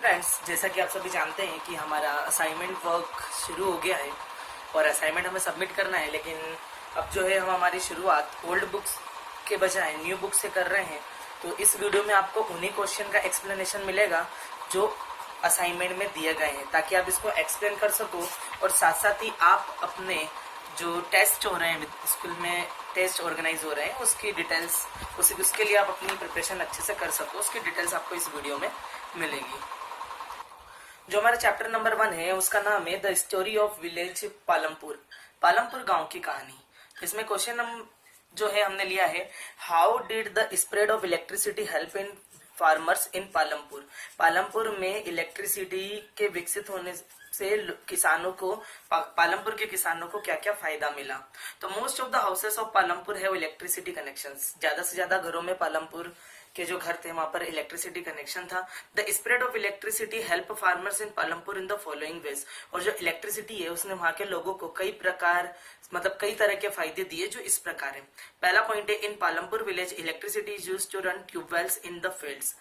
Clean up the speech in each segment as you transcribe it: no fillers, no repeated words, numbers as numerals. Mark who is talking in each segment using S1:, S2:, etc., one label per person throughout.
S1: Friends, जैसा कि आप सभी जानते हैं कि हमारा असाइनमेंट वर्क शुरू हो गया है और असाइनमेंट हमें सबमिट करना है। लेकिन अब जो है हम हमारी शुरुआत ओल्ड बुक्स के बजाय न्यू बुक से कर रहे हैं। तो इस वीडियो में आपको उन्हीं क्वेश्चन का एक्सप्लेनेशन मिलेगा जो असाइनमेंट में दिए गए हैं, ताकि आप इसको एक्सप्लेन कर सको और साथ साथ ही आप अपने जो टेस्ट हो रहे हैं स्कूल में, टेस्ट ऑर्गेनाइज हो रहे हैं, उसकी डिटेल्स उसके लिए आप अपनी प्रिपरेशन अच्छे से कर सको। उसकी डिटेल्स आपको इस वीडियो में मिलेगी। जो हमारा चैप्टर नंबर 1 है उसका नाम है the story of village Palampur, Palampur गांव की कहानी। इसमें क्वेश्चन जो है हमने लिया है, how did the spread of electricity help in farmers in Palampur. Palampur में इलेक्ट्रिसिटी के विकसित होने से किसानों को, पालमपुर के किसानों को क्या क्या फायदा मिला। तो most of the houses of Palampur है इलेक्ट्रिसिटी कनेक्शंस। ज्यादा से ज्यादा घरों में पालमपुर के जो घर थे वहां पर इलेक्ट्रिसिटी कनेक्शन था। The spread of electricity help farmers in Palampur in the following veg. और जो इलेक्ट्रिसिटी है उसने वहां के लोगों को कई तरह के फायदे दिए, जो इस प्रकार है। पहला पॉइंट है, in Palampur village electricity is used to run tubewells in the fields.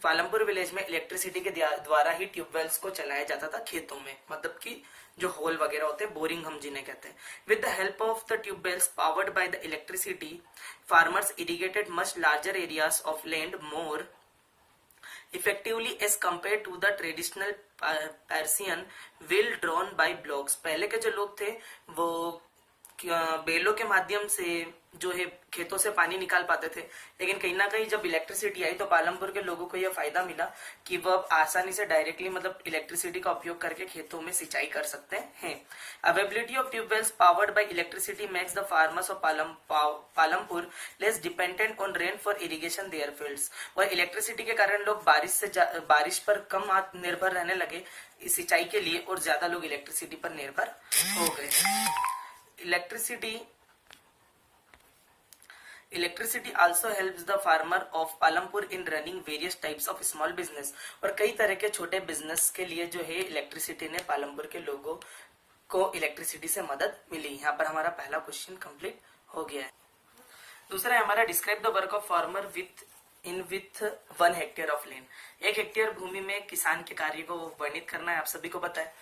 S1: Palampur village में इलेक्ट्रिसिटी के द्वारा ही ट्यूबवेल्स को चलाया जाता था खेतों में, मतलब कि जो होल वगैरह होते हैं, बोरिंग हम जिन्हें कहते हैं। With the help of the tubewells powered by the electricity, farmers irrigated much larger areas of land more effectively as compare to the traditional Persian wheel drawn by bullocks. पहले के जो लोग थे वो बेलों के माध्यम से जो है खेतों से पानी निकाल पाते थे। लेकिन कहीं ना कहीं जब इलेक्ट्रिसिटी आई तो पालमपुर के लोगों को यह फायदा मिला कि वह अब आसानी से डायरेक्टली, मतलब इलेक्ट्रिसिटी का उपयोग करके खेतों में सिंचाई कर सकते हैं। Availability of tube wells powered bye electricity makes the farmers of Palampur less dependent on rain for irrigation there fields. और इलेक्ट्रिसिटी के कारण लोग बारिश पर कम निर्भर रहने लगे सिंचाई के लिए, और ज्यादा लोग इलेक्ट्रिसिटी पर निर्भर हो गए। Electricity also helps the farmer of Palampur in running various types of small business। और कई तरह के छोटे बिजनेस के लिए जो है इलेक्ट्रिसिटी ने पालमपुर के लोगों को इलेक्ट्रिसिटी से मदद मिली। यहाँ पर हमारा पहला क्वेश्चन कंप्लीट हो गया है। दूसरा है हमारा, describe the work of farmer with 1 hectare of land. 1 hectare भूमि में किसान के कार्य को वर्णित करना है। आप सभी को पता है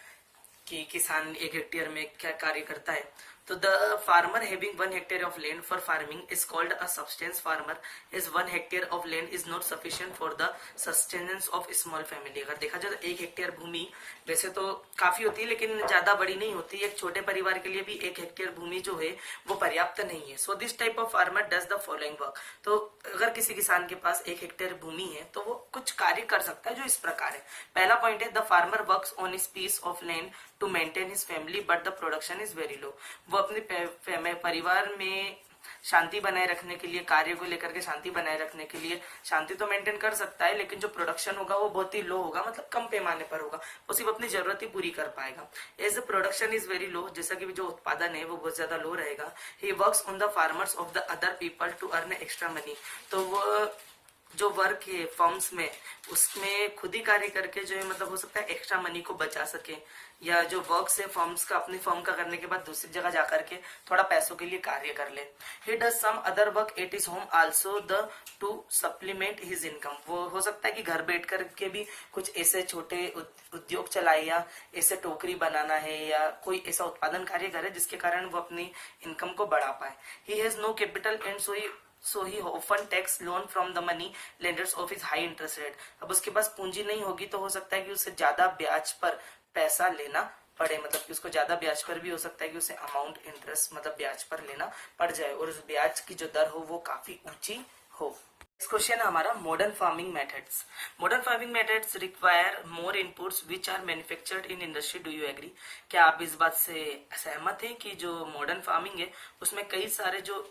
S1: कि किसान 1 हेक्टेयर में क्या कार्य करता है। तो the farmer having 1 hectare of land for farming is called a substance farmer is 1 hectare of land is not sufficient for the sustenance of small family. अगर देखा जाए तो 1 हेक्टेयर भूमि वैसे तो काफी होती है, लेकिन ज्यादा बड़ी नहीं होती। एक छोटे परिवार के लिए भी 1 हेक्टेयर भूमि जो है वो पर्याप्त नहीं है। So this type of farmer does the following work. तो अगर किसी किसान के पास 1 हेक्टेयर भूमि है तो वो कुछ कार्य कर सकता है, जो इस प्रकार है। पहला पॉइंट है, the farmer works on his piece of land to maintain his family but the production is very low. वो अपने परिवार में शांति बनाए रखने के लिए, कार्य को लेकर के शांति बनाए रखने के लिए शांति तो मेंटेन कर सकता है, लेकिन जो प्रोडक्शन होगा वो बहुत ही लो होगा, मतलब कम पैमाने पर होगा। वो सिर्फ अपनी जरूरत ही पूरी कर पाएगा। As the production is very low, जैसा कि जो उत्पादन है वो बहुत ज्यादा लो रहेगा। He works on the farmers of the other people to earn extra money. तो वो जो वर्क है फर्म्स में, उसमें खुद ही कार्य करके जो है, मतलब हो सकता है एक्स्ट्रा मनी को बचा सके, या जो वर्क है फर्म्स का, अपनी फर्म का करने के बाद दूसरी जगह जाकर के थोड़ा पैसों के लिए कार्य कर ले। He does some other work at his home also the to supplement his income. वो हो सकता है कि घर बैठ कर के भी कुछ ऐसे छोटे उद्योग चलाए, या ऐसे टोकरी बनाना है, या कोई ऐसा उत्पादन कार्य करे जिसके कारण वो अपनी इनकम को बढ़ा पाए। He has no capital and so he often takes loan from the money lenders of his high interest rate। अब उसके पास पूंजी नहीं होगी तो हो सकता है कि उसे ज्यादा ब्याज पर पैसा लेना पड़े, मतलब कि उसको ज्यादा ब्याज पर भी हो सकता है कि उसे अमाउंट इंटरेस्ट, मतलब ब्याज पर लेना पड़ जाए, और उस ब्याज की जो दर हो वो काफी ऊंची हो। नेक्स्ट क्वेश्चन है हमारा, modern farming methods. Modern farming methods require more inputs which are manufactured in industry. Do you agree? क्या आप इस बात से सहमत हैं कि जो मॉडर्न फार्मिंग है उसमें कई सारे जो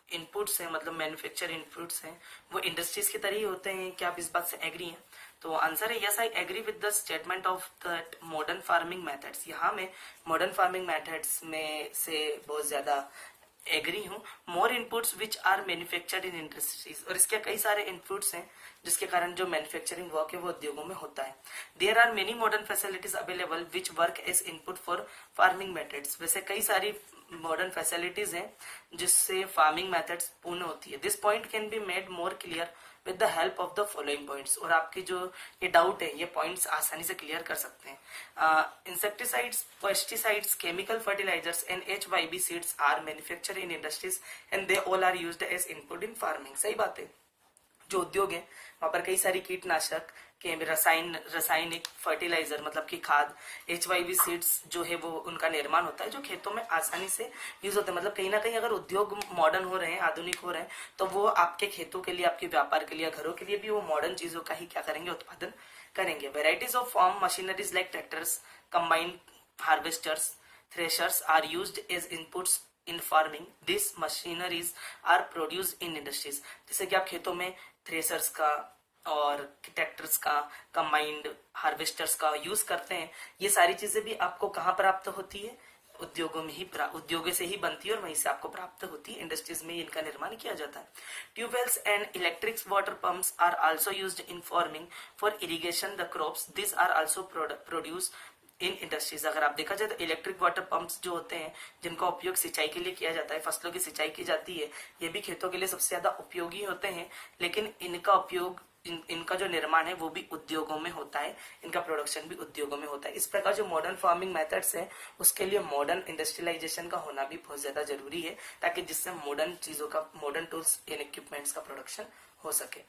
S1: इनपुट्स हैं, मतलब मैन्युफैक्चर इनपुट्स हैं, वो इंडस्ट्रीज की तरह ही होते हैं? क्या आप इस बात से एग्री हैं? तो आंसर है yes, I agree with the statement of that modern farming methods. यहाँ मैं मॉडर्न फार्मिंग मेथड्स में से बहुत ज्यादा एग्री हूँ। More inputs which are manufactured in industries, और इसके कई सारे इनपुट्स हैं जिसके कारण जो मैन्युफैक्चरिंग वर्क है वो उद्योगों में होता है। There are many modern facilities available which work as input for farming methods. वैसे कई सारी मॉडर्न फैसिलिटीज हैं जिससे फार्मिंग मेथड्स पूर्ण होती है। This point can be made more clear with the help of the following points. और आपकी जो ये डाउट है ये पॉइंट्स आसानी से क्लियर कर सकते हैं। Insecticides, pesticides, chemical fertilisers and HYB seeds are manufacture in industries and they all are used as input in farming. सही बात है, जो उद्योग है वहां पर कई सारी कीटनाशक के रासायनिक फर्टिलाइजर मतलब कि खाद, HYB सीड्स जो है वो उनका निर्माण होता है जो खेतों में आसानी से यूज होते हैं। मतलब कहीं ना कहीं अगर उद्योग मॉडर्न हो रहे हैं, आधुनिक हो रहे हैं, तो वो आपके खेतों के लिए, आपके व्यापार के लिए, घरों के लिए भी वो मॉडर्न चीजों का ही क्या करेंगे, उत्पादन करेंगे। Varieties of farm machineries like tractors, combined harvesters, threshers are used as inputs in farming. These machineries are produced in industries. जैसे कि आप खेतों में थ्रेसर्स का और ट्रैक्टर्स का, कंबाइंड हार्वेस्टर्स का यूज करते हैं। ये सारी चीजें भी आपको कहाँ प्राप्त होती है, उद्योगों में ही, उद्योगों से ही बनती है और वहीं से आपको प्राप्त होती है। इंडस्ट्रीज में इनका निर्माण किया जाता है। Tubewells and electric water pumps are also used in farming for irrigation the crops. This are also produce in industries. अगर आप देखा जाए तो इलेक्ट्रिक वाटर पंप्स जो होते हैं जिनका उपयोग सिंचाई के लिए किया जाता है, फसलों की सिंचाई की जाती है, ये भी खेतों के लिए सबसे ज्यादा उपयोगी होते हैं। लेकिन इनका उपयोग, इनका जो निर्माण है वो भी उद्योगों में होता है, इनका प्रोडक्शन भी उद्योगों में होता है। इस प्रकार जो मॉडर्न फार्मिंग मेथड्स है उसके लिए मॉडर्न इंडस्ट्रियलाइजेशन का होना भी बहुत ज्यादा जरूरी है, ताकि जिससे मॉडर्न चीजों का, मॉडर्न टूल्स एंड इक्विपमेंट्स का प्रोडक्शन हो सके।